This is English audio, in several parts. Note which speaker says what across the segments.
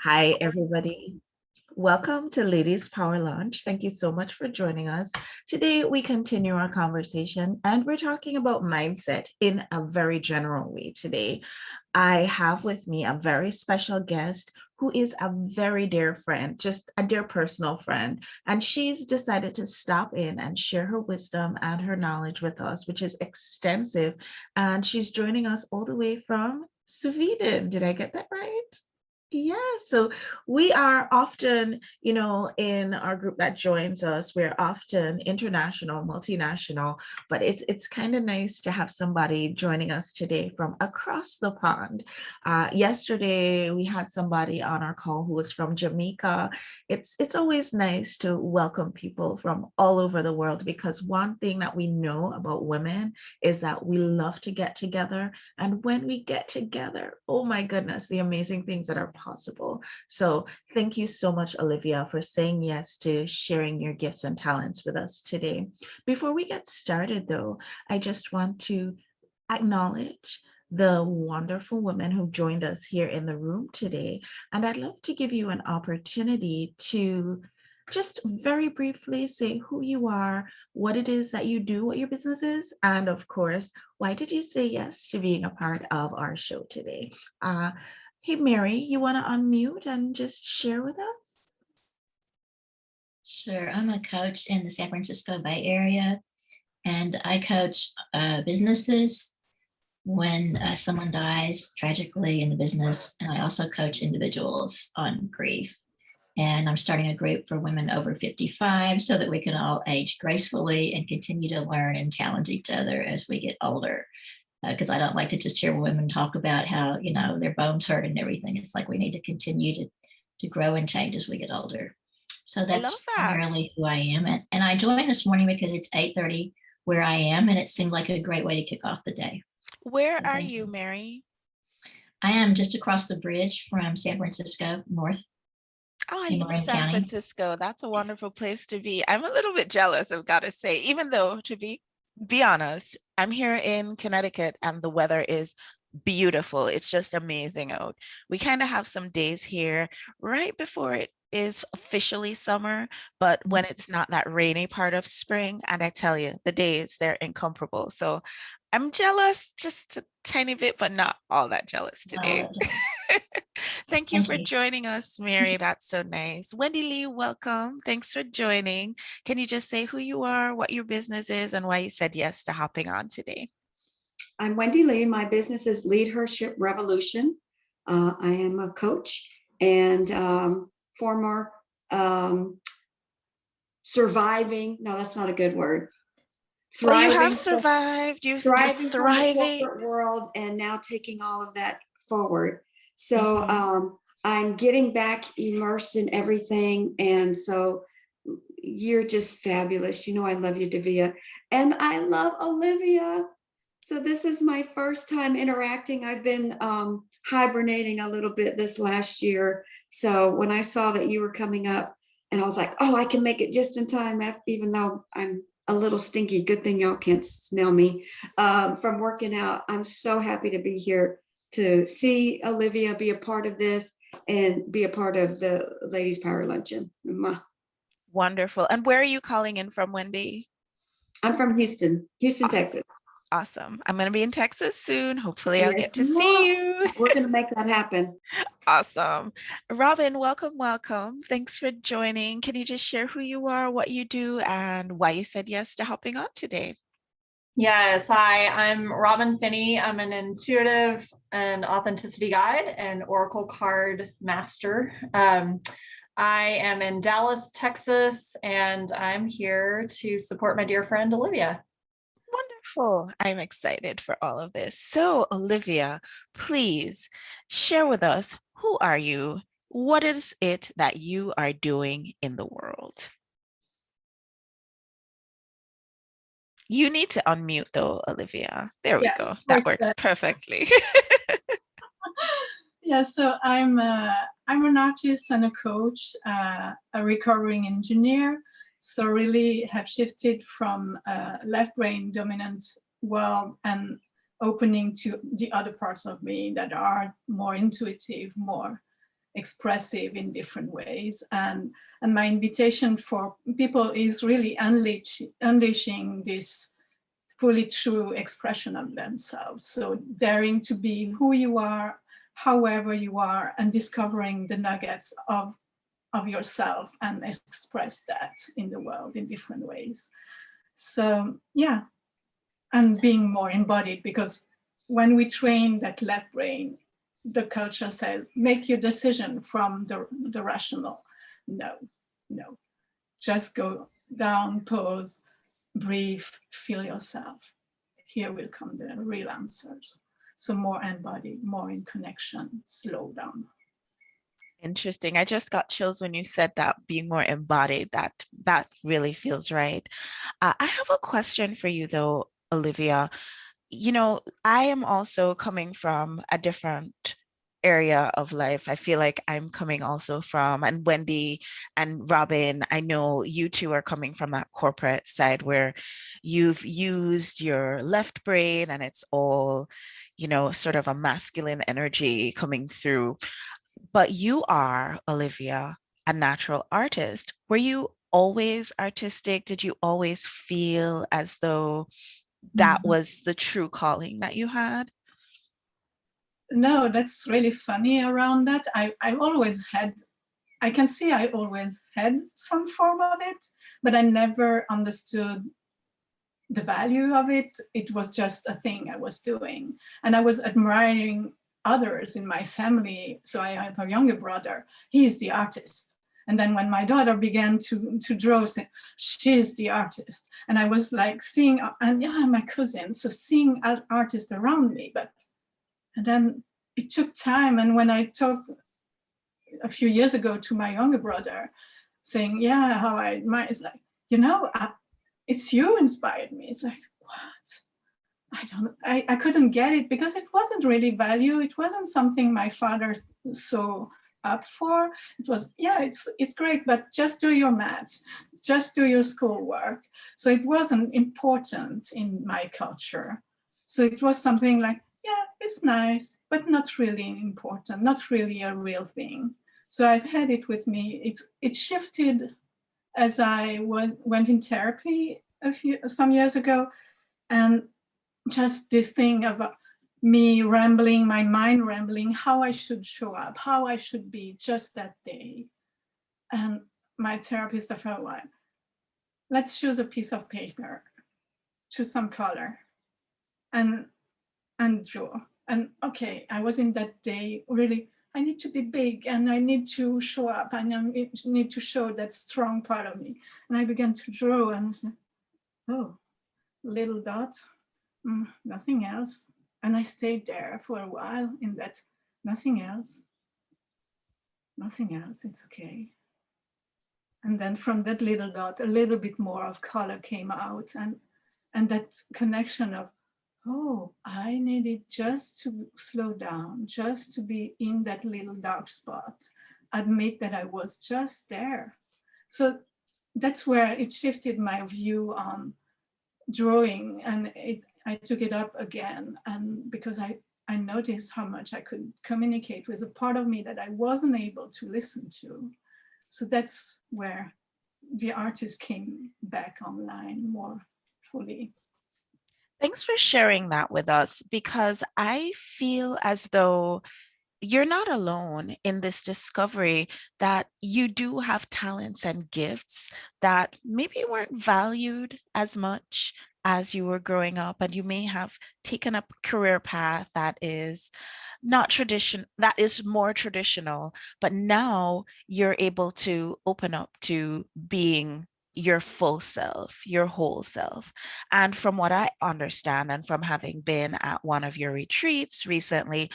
Speaker 1: Hi, everybody. Welcome to Ladies Power Lunch. Thank you so much for joining us. Today, we continue our conversation and we're talking about mindset in a very general way today. I have with me a very special guest who is a very dear friend, just a dear personal friend. And she's decided to stop in and share her wisdom and her knowledge with us, which is extensive. And she's joining us all the way from Sweden. Did I get that right? Yeah, so we are often, in our group that joins us, we're often international, multinational, but it's kind of nice to have somebody joining us today from across the pond. Yesterday, we had somebody on our call who was from Jamaica. It's always nice to welcome people from all over the world because one thing that we know about women is that we love to get together. And when we get together, oh my goodness, the amazing things that are possible. So thank you so much, Olivia, for saying yes to sharing your gifts and talents with us today. Before we get started, though, I just want to acknowledge the wonderful women who joined us here in the room today. And I'd love to give you an opportunity to just very briefly say who you are, what it is that you do, what your business is, and of course, why did you say yes to being a part of our show today? Hey, Mary, you want to unmute and just share with us?
Speaker 2: Sure. I'm a coach in the San Francisco Bay Area, and I coach businesses when someone dies tragically in the business, and I also coach individuals on grief. And I'm starting a group for women over 55 so that we can all age gracefully and continue to learn and challenge each other as we get older. Because I don't like to just hear women talk about how, their bones hurt and everything. It's like we need to continue to grow and change as we get older. So
Speaker 3: I love
Speaker 2: that's
Speaker 3: that.
Speaker 2: primarily who I am. And I joined this morning because it's 8:30 where I am, and it seemed like a great way to kick off the day.
Speaker 3: Where
Speaker 2: So
Speaker 3: are
Speaker 2: thank
Speaker 3: you, Mary?
Speaker 2: I am just across the bridge from San Francisco North
Speaker 3: Oh, I
Speaker 2: in
Speaker 3: love
Speaker 2: Marin
Speaker 3: San
Speaker 2: County.
Speaker 3: Francisco. That's a wonderful place to be. I'm a little bit jealous, I've got to say, even though to be honest, I'm here in Connecticut and the weather is beautiful. It's just amazing out. We kind of have some days here right before it is officially summer, but when it's not that rainy part of spring, and I tell you, the days they're incomparable. So I'm jealous just a tiny bit, but not all that jealous today. Thank you
Speaker 2: Thank
Speaker 3: for
Speaker 2: you.
Speaker 3: joining us, Mary. That's so nice. Wendy Lee, welcome. Thanks for joining. Can you just say who you are, what your business is, and why you said yes to hopping on today?
Speaker 4: I'm Wendy Lee. My business is Leadership Revolution. I am a coach and former surviving. No, that's not a good word.
Speaker 3: Well, you have
Speaker 4: Thriving,
Speaker 3: survived. You're
Speaker 4: thriving from the
Speaker 3: thriving.
Speaker 4: corporate world, and now taking all of that forward. So I'm getting back immersed in everything, and so you're just fabulous. I love you, Davia, and I love Olivia. So this is my first time interacting. I've been hibernating a little bit this last year. So when I saw that you were coming up, and I was like, oh, I can make it just in time, even though I'm a little stinky. Good thing y'all can't smell me from working out. I'm so happy to be here to see Olivia be a part of this and be a part of the Ladies Power Luncheon.
Speaker 3: Wonderful. And where are you calling in from, Wendy?
Speaker 4: I'm from Houston,
Speaker 3: Awesome.
Speaker 4: Texas.
Speaker 3: Awesome. I'm going to be in Texas soon. Hopefully I'll get
Speaker 4: Yes,
Speaker 3: to see you.
Speaker 4: We're going to make that happen.
Speaker 3: Awesome. Robin, welcome. Thanks for joining. Can you just share who you are, what you do, and why you said yes to hopping on today?
Speaker 5: Yes, hi, I'm Robin Finney. I'm an intuitive and authenticity guide and Oracle card master. I am in Dallas, Texas, and I'm here to support my dear friend, Olivia.
Speaker 3: Wonderful. I'm excited for all of this. So, Olivia, please share with us, who are you? What is it that you are doing in the world? You need to unmute though, Olivia. There we go. That works perfectly.
Speaker 6: Yeah, so I'm an artist and a coach, a recovering engineer. So really have shifted from left brain dominant world and opening to the other parts of me that are more intuitive, more expressive in different ways. And my invitation for people is really unleashing this fully true expression of themselves. So daring to be who you are, however you are, and discovering the nuggets of yourself and express that in the world in different ways. So yeah, and being more embodied, because when we train that left brain, the culture says, make your decision from the rational. No, just go down, pause, breathe, feel yourself. Here will come the real answers. So more embodied, more in connection, slow down.
Speaker 3: Interesting. I just got chills when you said that, being more embodied. That really feels right. I have a question for you though, Olivia. I am also coming from a different area of life. I feel like I'm coming also from, and Wendy and Robin, I know you two are coming from that corporate side where you've used your left brain and it's all, sort of a masculine energy coming through. But you are, Olivia, a natural artist. Were you always artistic? Did you always feel as though that was the true calling that you had?
Speaker 6: No, that's really funny around that. I always had, I can see I always had some form of it, but I never understood the value of it. It was just a thing I was doing. And I was admiring others in my family. So I have a younger brother, he's the artist. And then when my daughter began to draw, she's the artist. And I was like seeing, and yeah, my cousin, so seeing artists around me. And then it took time. And when I talked a few years ago to my younger brother, saying, yeah, how I admire, it's like, it's you inspired me. It's like, what? I couldn't get it because it wasn't really value. It wasn't something my father saw up for. It was, yeah, it's great, but just do your maths, just do your schoolwork. So it wasn't important in my culture. So it was something like, yeah, it's nice, but not really important, not really a real thing. So I've had it with me. It shifted as I went in therapy some years ago, and just this thing of me rambling, my mind rambling, how I should show up, how I should be just that day. And my therapist after a while, let's choose a piece of paper, choose some color, and draw. And okay, I was in that day really, I need to be big and I need to show up and I need to show that strong part of me. And I began to draw and I said, oh, little dot, nothing else. And I stayed there for a while in that nothing else, it's okay. And then from that little dot, a little bit more of color came out, and that connection of, oh, I needed just to slow down, just to be in that little dark spot, admit that I was just there. So that's where it shifted my view on drawing, and I took it up again, and because I noticed how much I could communicate with a part of me that I wasn't able to listen to. So that's where the artist came back online more fully.
Speaker 3: Thanks for sharing that with us, because I feel as though you're not alone in this discovery that you do have talents and gifts that maybe weren't valued as much as you were growing up, and you may have taken up a career path that is not tradition, that is more traditional, but now you're able to open up to being your full self, your whole self. And from what I understand, and from having been at one of your retreats recently,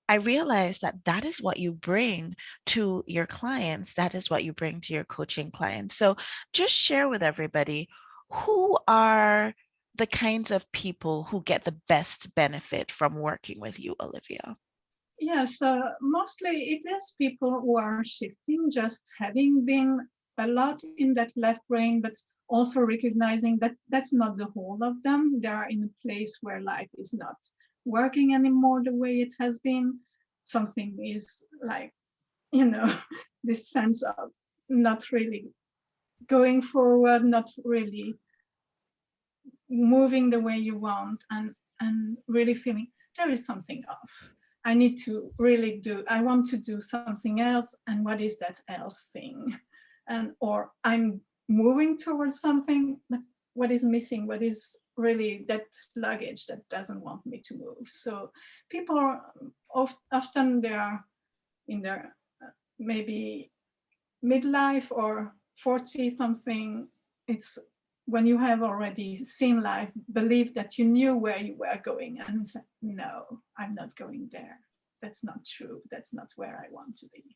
Speaker 3: I realized that that is what you bring to your clients. That is what you bring to your coaching clients. So just share with everybody, who are the kinds of people who get the best benefit from working with you, Olivia?
Speaker 6: Yes, mostly it is people who are shifting, just having been a lot in that left brain, but also recognizing that that's not the whole of them. They are in a place where life is not working anymore the way it has been. Something is like this sense of not really going forward, not really moving the way you want, and really feeling there is something off. I want to do something else, and what is that else thing? Or I'm moving towards something, but what is missing? What is really that luggage that doesn't want me to move? So people are often they are in their maybe midlife or 40 something. It's when you have already seen life, believe that you knew where you were going, and say, no, I'm not going there. That's not true. That's not where I want to be.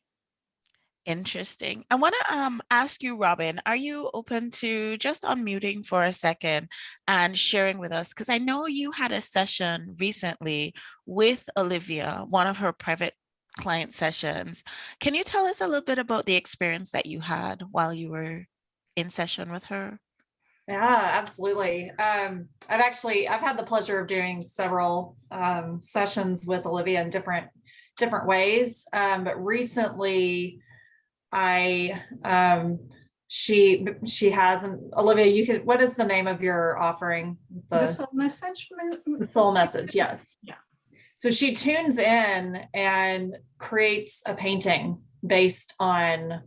Speaker 3: Interesting. I want to ask you, Robin, are you open to just unmuting for a second and sharing with us? Because I know you had a session recently with Olivia, one of her private client sessions. Can you tell us a little bit about the experience that you had while you were in session with her?
Speaker 5: Yeah, absolutely. I've had the pleasure of doing several sessions with Olivia in different ways. But recently she has Olivia, what is the name of your offering?
Speaker 6: The soul message.
Speaker 5: The soul message, yes.
Speaker 6: Yeah.
Speaker 5: So she tunes in and creates a painting based on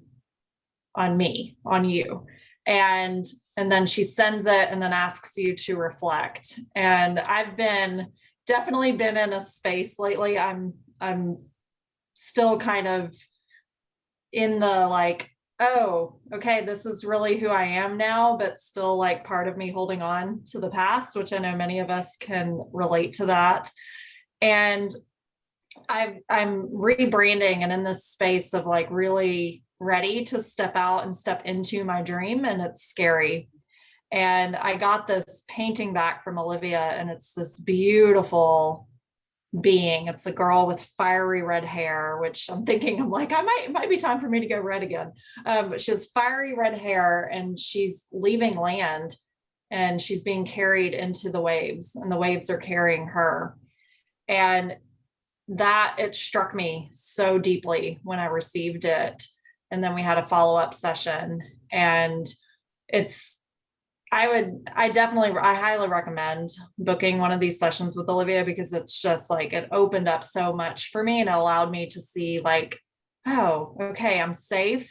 Speaker 5: me, on you. And then she sends it and then asks you to reflect. And I've definitely been in a space lately. I'm still kind of in the like, oh, okay, this is really who I am now, but still like part of me holding on to the past, which I know many of us can relate to that. And I'm rebranding and in this space of like really ready to step out and step into my dream, and it's scary. And I got this painting back from Olivia, and it's this beautiful being. It's a girl with fiery red hair, which I'm like, it might be time for me to go red again. But she has fiery red hair, and she's leaving land, and she's being carried into the waves, and the waves are carrying her. And that it struck me so deeply when I received it. And then we had a follow-up session, and I highly recommend booking one of these sessions with Olivia, because it's just like, it opened up so much for me, and it allowed me to see like, oh, okay, I'm safe.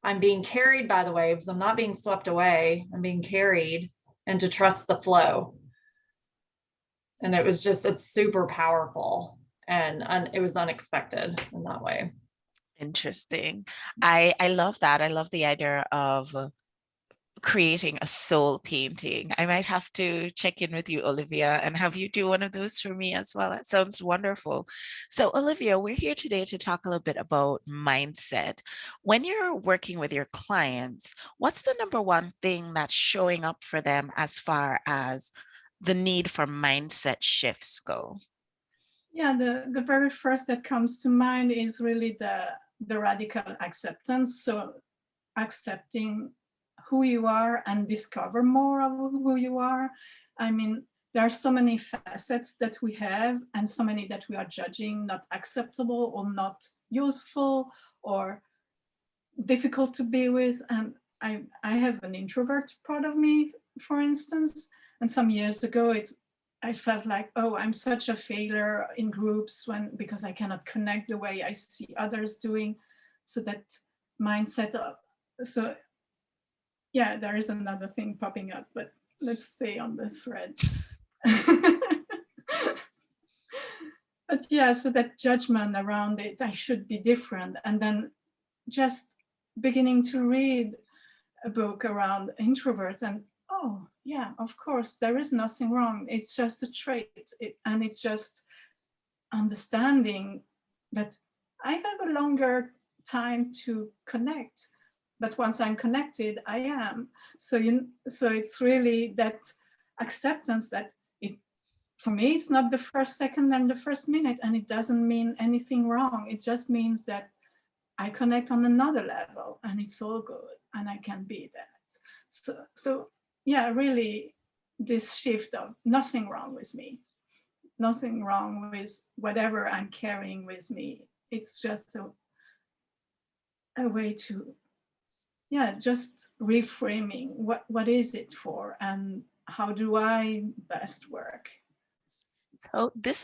Speaker 5: I'm being carried by the waves. I'm not being swept away. I'm being carried, and to trust the flow. And it's super powerful. And it was unexpected in that way.
Speaker 3: Interesting. I love that. I love the idea of creating a soul painting. I might have to check in with you, Olivia, and have you do one of those for me as well. That sounds wonderful. So, Olivia, we're here today to talk a little bit about mindset. When you're working with your clients, what's the number one thing that's showing up for them as far as the need for mindset shifts go?
Speaker 6: Yeah, the very first that comes to mind is really the radical acceptance. So accepting who you are and discover more of who you are. I mean, there are so many facets that we have, and so many that we are judging not acceptable or not useful or difficult to be with. And I have an introvert part of me, for instance, and some years ago I felt like, oh, I'm such a failure in groups because I cannot connect the way I see others doing. So that mindset so yeah, there is another thing popping up, but let's stay on the thread. But yeah, so that judgment around it, I should be different. And then just beginning to read a book around introverts, and oh yeah, of course, there is nothing wrong. It's just a trait. And it's just understanding that I have a longer time to connect, but once I'm connected, I am. So it's really that acceptance that for me, it's not the first second and the first minute, and it doesn't mean anything wrong. It just means that I connect on another level, and it's all good, and I can be that. So yeah, really this shift of nothing wrong with me, nothing wrong with whatever I'm carrying with me. It's just a way to, just reframing what is it for and how do I best work.
Speaker 3: So this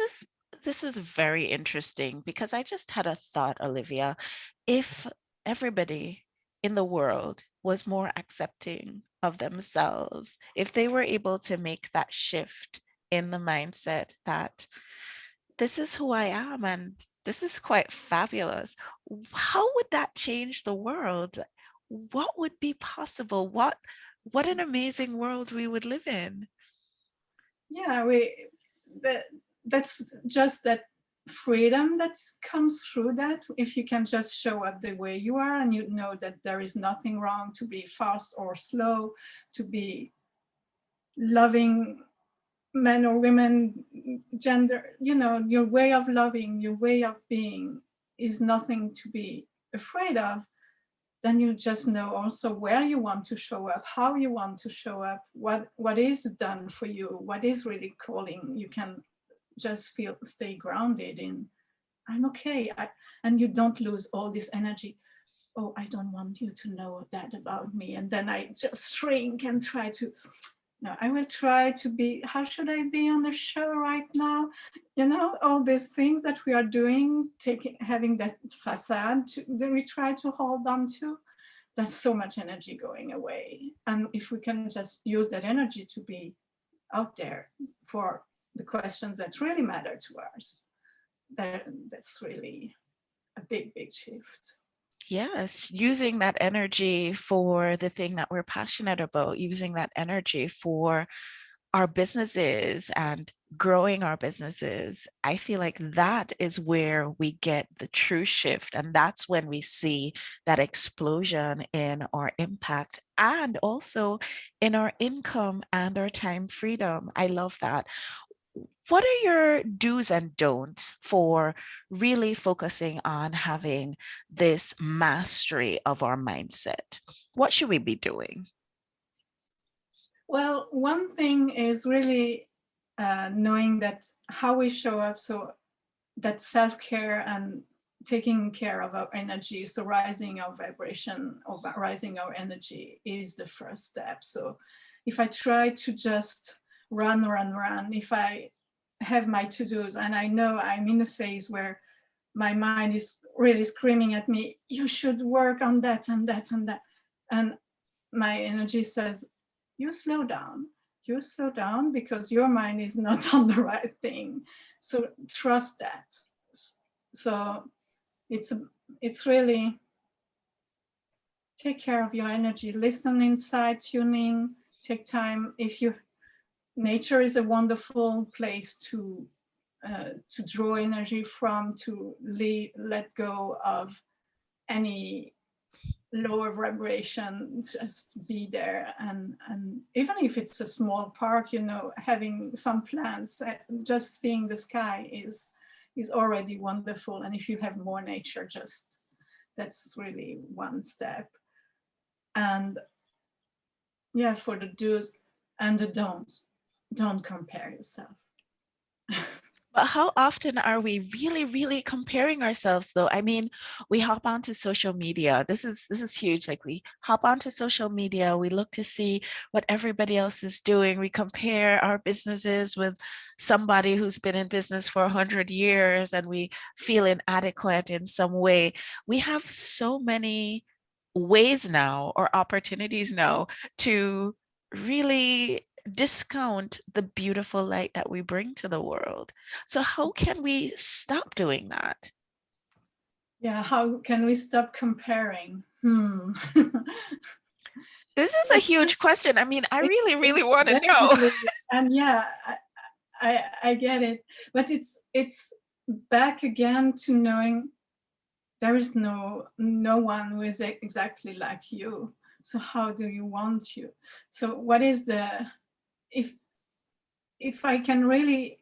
Speaker 3: is very interesting because I just had a thought, Olivia. If everybody in the world was more accepting of themselves, if they were able to make that shift in the mindset that this is who I am and this is quite fabulous, how would that change the world? What would be possible? What an amazing world we would live in.
Speaker 6: Yeah, that's just that freedom that comes through that. If you can just show up the way you are and you know that there is nothing wrong to be fast or slow, to be loving men or women, gender, your way of loving, your way of being is nothing to be afraid of, then you just know also where you want to show up, how you want to show up, what is done for you, what is really calling. You can just stay grounded in, I'm okay. And you don't lose all this energy. Oh, I don't want you to know that about me. And then I just shrink and try to, no, I will try to be, how should I be on the show right now? All these things that we are doing, having that facade that we try to hold on to, that's so much energy going away. And if we can just use that energy to be out there for the questions that really matter to us, that's really a big, big shift.
Speaker 3: Yes, using that energy for the thing that we're passionate about, using that energy for our businesses and growing our businesses. I feel like that is where we get the true shift. And that's when we see that explosion in our impact and also in our income and our time freedom. I love that. What are your do's and don'ts for really focusing on having this mastery of our mindset? What should we be doing?
Speaker 6: Well, one thing is really knowing that how we show up, so that self-care and taking care of our energy, so rising our vibration or rising our energy is the first step. So if I try to just run, if I have my to-dos and I know I'm in a phase where my mind is really screaming at me, you should work on that and that and that, and my energy says, you slow down because your mind is not on the right thing. So trust that. So it's really take care of your energy, listen inside, tuning, take time. Nature is a wonderful place to draw energy from, to let go of any lower vibration, just be there. And even if it's a small park, having some plants, just seeing the sky is already wonderful. And if you have more nature, that's really one step. And for the do's and the don'ts, don't compare yourself.
Speaker 3: But how often are we really, really comparing ourselves though? I mean, we hop onto social media. This is huge. Like we hop onto social media, we look to see what everybody else is doing. We compare our businesses with somebody who's been in business for 100 years and we feel inadequate in some way. We have so many ways now or opportunities now to really discount the beautiful light that we bring to the world. So how can we stop doing that?
Speaker 6: Yeah, how can we stop comparing?
Speaker 3: This is a huge question. I mean, I really, really want to know.
Speaker 6: And I get it. But it's back again to knowing there is no one who is exactly like you. So how do you want you? So what is if I can really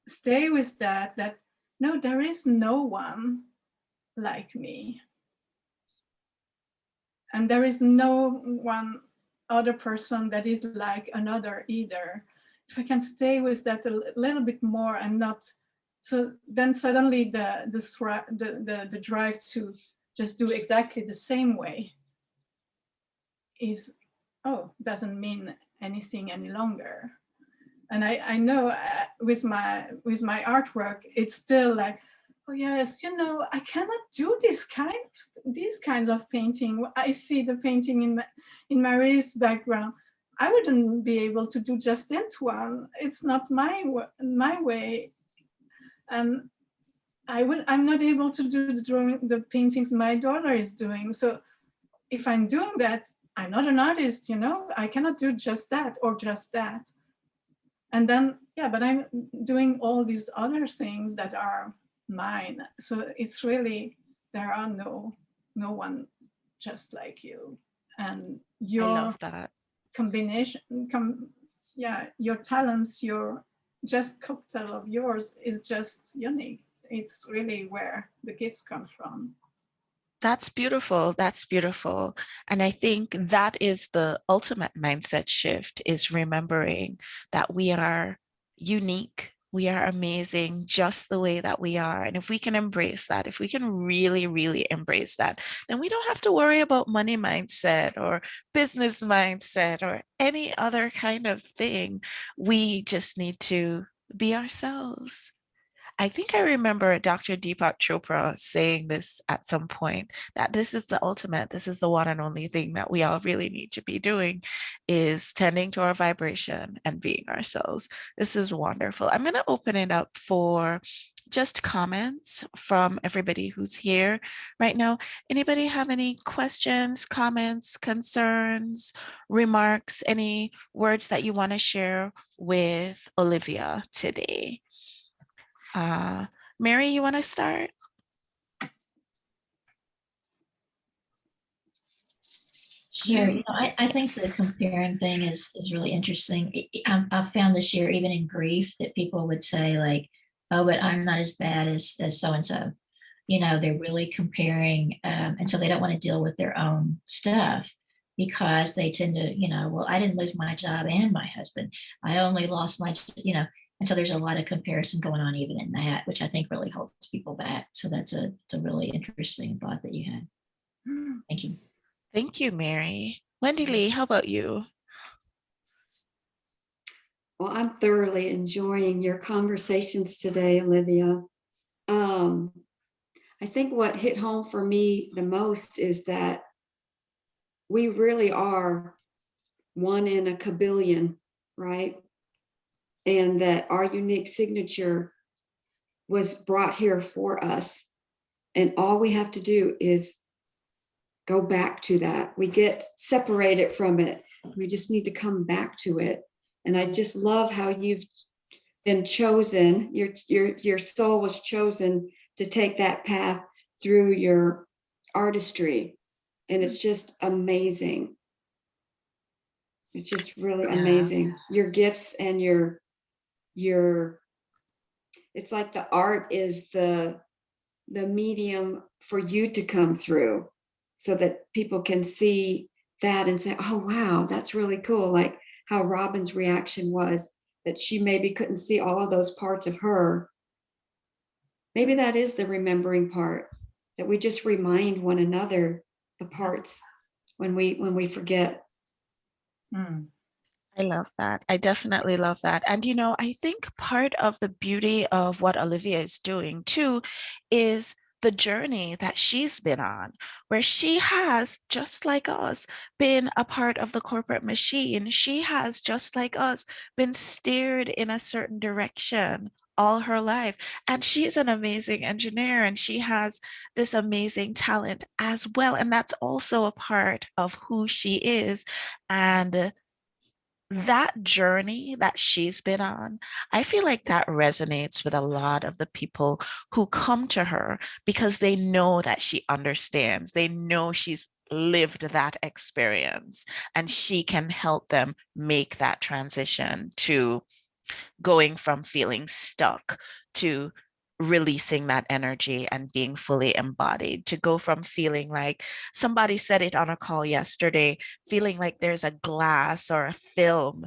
Speaker 6: stay with that no, there is no one like me. And there is no one other person that is like another either. If I can stay with that a little bit more and not, so then suddenly the drive to just do exactly the same way doesn't mean anything any longer. And I know with my artwork, it's still like, oh yes, I cannot do these kinds of painting. I see the painting in Marie's background. I wouldn't be able to do just that one. It's not my way. And I'm not able to do the paintings my daughter is doing. So if I'm doing that, I'm not an artist, I cannot do just that or just that. And then, but I'm doing all these other things that are mine. So it's really, there are no one just like you. And
Speaker 3: I
Speaker 6: your
Speaker 3: love that.
Speaker 6: combination, your talents, your just cocktail of yours is just unique. It's really where the gifts come from.
Speaker 3: That's beautiful. That's beautiful. And I think that is the ultimate mindset shift, is remembering that we are unique. We are amazing just the way that we are. And if we can embrace that, if we can really, really embrace that, then we don't have to worry about money mindset or business mindset or any other kind of thing. We just need to be ourselves. I think I remember Dr. Deepak Chopra saying this at some point, that this is the ultimate, this is the one and only thing that we all really need to be doing, is tending to our vibration and being ourselves. This is wonderful. I'm going to open it up for just comments from everybody who's here right now. Anybody have any questions, comments, concerns, remarks, any words that you want to share with Olivia today? Mary, you want to start?
Speaker 2: Sure. I think the comparing thing is really interesting. I've found this year, even in grief, that people would say like, oh, but I'm not as bad as so-and-so. They're really comparing. And so they don't want to deal with their own stuff, because they tend to, well, I didn't lose my job and my husband. I only lost my, and so there's a lot of comparison going on even in that, which I think really holds people back. So it's a really interesting thought that you had. Thank you.
Speaker 3: Thank you, Mary. Wendy Lee, how about you?
Speaker 4: Well, I'm thoroughly enjoying your conversations today, Olivia. I think what hit home for me the most is that we really are one in a kabillion, right? And that our unique signature was brought here for us. And all we have to do is go back to that. We get separated from it. We just need to come back to it. And I just love how you've been chosen. Your soul was chosen to take that path through your artistry. And it's just amazing. It's just really amazing. Your gifts and your it's like the art is the medium for you to come through, so that people can see that and say, oh, wow, that's really cool. Like how Robin's reaction was, that she maybe couldn't see all of those parts of her. Maybe that is the remembering part, that we just remind one another the parts when we forget.
Speaker 3: I love that. I definitely love that. And, I think part of the beauty of what Olivia is doing too is the journey that she's been on, where she has, just like us, been a part of the corporate machine. She has, just like us, been steered in a certain direction all her life. And she's an amazing engineer, and she has this amazing talent as well. And that's also a part of who she is. And that journey that she's been on, I feel like that resonates with a lot of the people who come to her, because they know that she understands. They know she's lived that experience, and she can help them make that transition to going from feeling stuck to releasing that energy and being fully embodied, to go from feeling like, somebody said it on a call yesterday, feeling like there's a glass or a film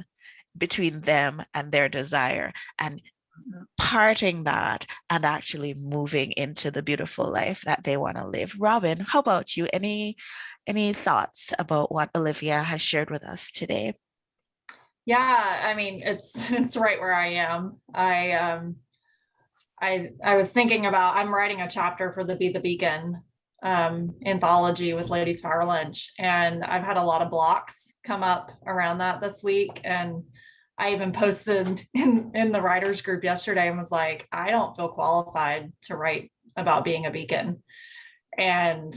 Speaker 3: between them and their desire, and parting that and actually moving into the beautiful life that they want to live. Robin, how about you? Any thoughts about what Olivia has shared with us today?
Speaker 5: Yeah, I mean, it's right where I am. I was thinking about, I'm writing a chapter for the Be the Beacon anthology with Ladies Power Lunch, and I've had a lot of blocks come up around that this week. And I even posted in the writers group yesterday and was like, I don't feel qualified to write about being a beacon. And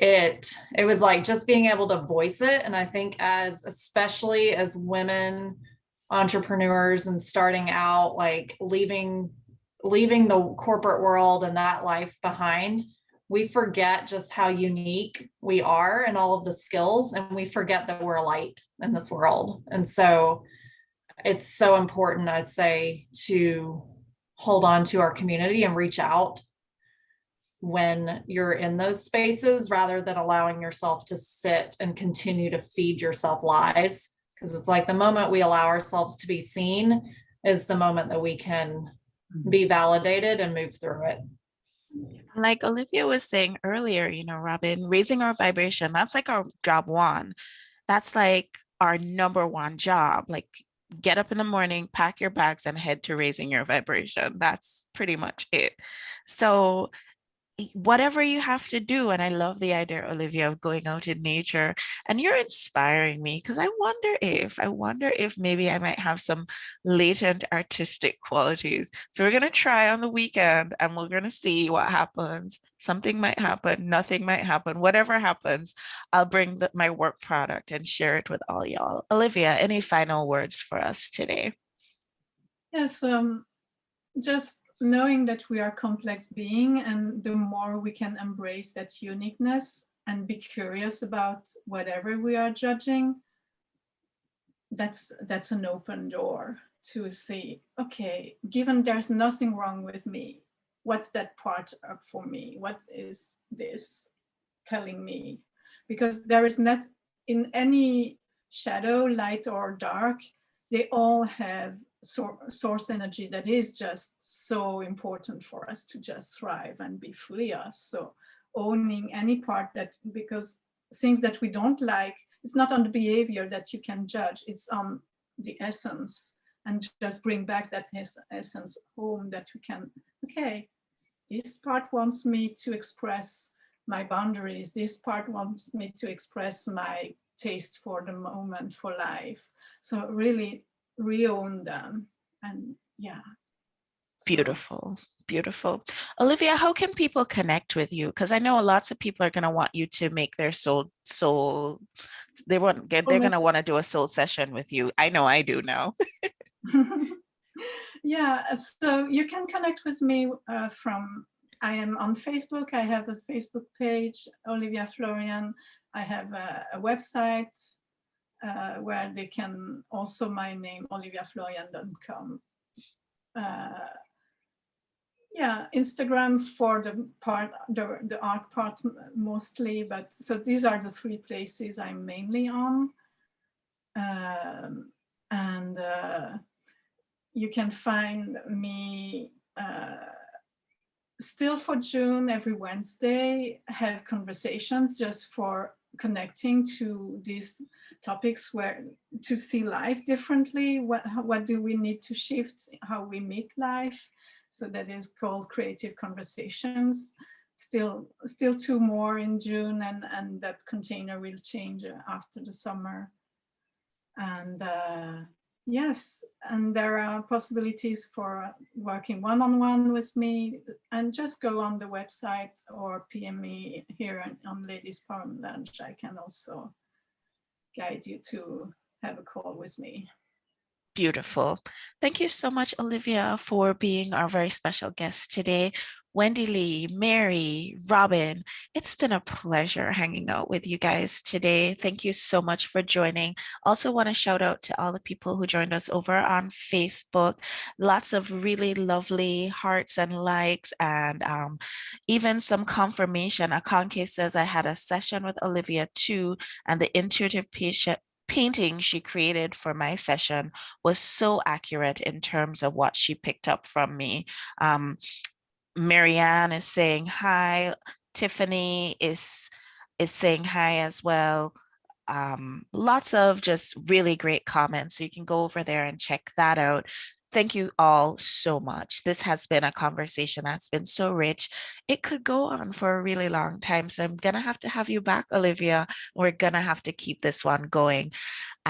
Speaker 5: it was like just being able to voice it. And I think especially as women entrepreneurs and starting out, like leaving the corporate world and that life behind, we forget just how unique we are and all of the skills, and we forget that we're a light in this world. And so it's so important, I'd say, to hold on to our community and reach out when you're in those spaces, rather than allowing yourself to sit and continue to feed yourself lies. Because it's like the moment we allow ourselves to be seen is the moment that we can be validated and move through it.
Speaker 3: Like Olivia was saying earlier, Robin, raising our vibration, that's like our job one. That's like our number one job. Like, get up in the morning, pack your bags, and head to raising your vibration. That's pretty much it. So whatever you have to do, and I love the idea, Olivia, of going out in nature, and you're inspiring me, because I wonder if maybe I might have some latent artistic qualities. So we're going to try on the weekend and we're going to see what happens. Something might happen, nothing might happen. Whatever happens, I'll bring my work product and share it with all y'all. Olivia, any final words for us today?
Speaker 6: Yes, just knowing that we are complex being, and the more we can embrace that uniqueness and be curious about whatever we are judging, that's an open door to see, okay, given there's nothing wrong with me, what's that part for me? What is this telling me? Because there is not, in any shadow, light or dark, they all have source energy that is just so important for us to just thrive and be fully us. So owning any part that, because things that we don't like, it's not on the behavior that you can judge, it's on the essence, and just bring back that essence home, that we can, okay, this part wants me to express my boundaries, this part wants me to express my taste for the moment, for life. So really re-own them. And yeah.
Speaker 3: Beautiful, beautiful. Olivia, how can people connect with you? Because I know lots of people are going to want you to make their they're going to want to do a soul session with you. I know I do now.
Speaker 6: Yeah, so you can connect with me I am on Facebook. I have a Facebook page, Olivia Florian. I have a website where they can also, my name, oliviaflorian.com. Yeah, Instagram for the art part mostly, but so these are the three places I'm mainly on. And you can find me still for June, every Wednesday, have conversations just for connecting to these topics, where to see life differently. What do we need to shift, how we meet life? So that is called Creative Conversations. Still 2 more in June, and that container will change after the summer. And yes, and there are possibilities for working one-on-one with me, and just go on the website or PM me here on Ladies Power Lunch. I can also guide you to have a call with me.
Speaker 3: Beautiful. Thank you so much, Olivia, for being our very special guest today. Wendy Lee, Mary, Robin, it's been a pleasure hanging out with you guys today. Thank you so much for joining. Also want to shout out to all the people who joined us over on Facebook. Lots of really lovely hearts and likes, and even some confirmation. Akanke says, I had a session with Olivia too, and the intuitive painting she created for my session was so accurate in terms of what she picked up from me. Marianne is saying hi. Tiffany is saying hi as well. Lots of just really great comments. So you can go over there and check that out. Thank you all so much. This has been a conversation that's been so rich. It could go on for a really long time. So I'm going to have you back, Olivia. We're going to have to keep this one going.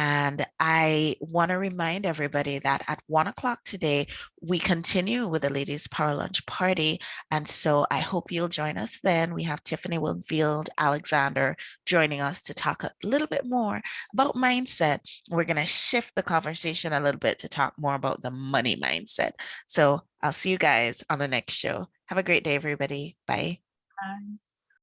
Speaker 3: And I want to remind everybody that at 1 o'clock today, we continue with the Ladies Power Lunch Party. And so I hope you'll join us then. We have Tiffany Winfield Alexander joining us to talk a little bit more about mindset. We're going to shift the conversation a little bit to talk more about the money mindset. So I'll see you guys on the next show. Have a great day, everybody. Bye.
Speaker 6: Bye.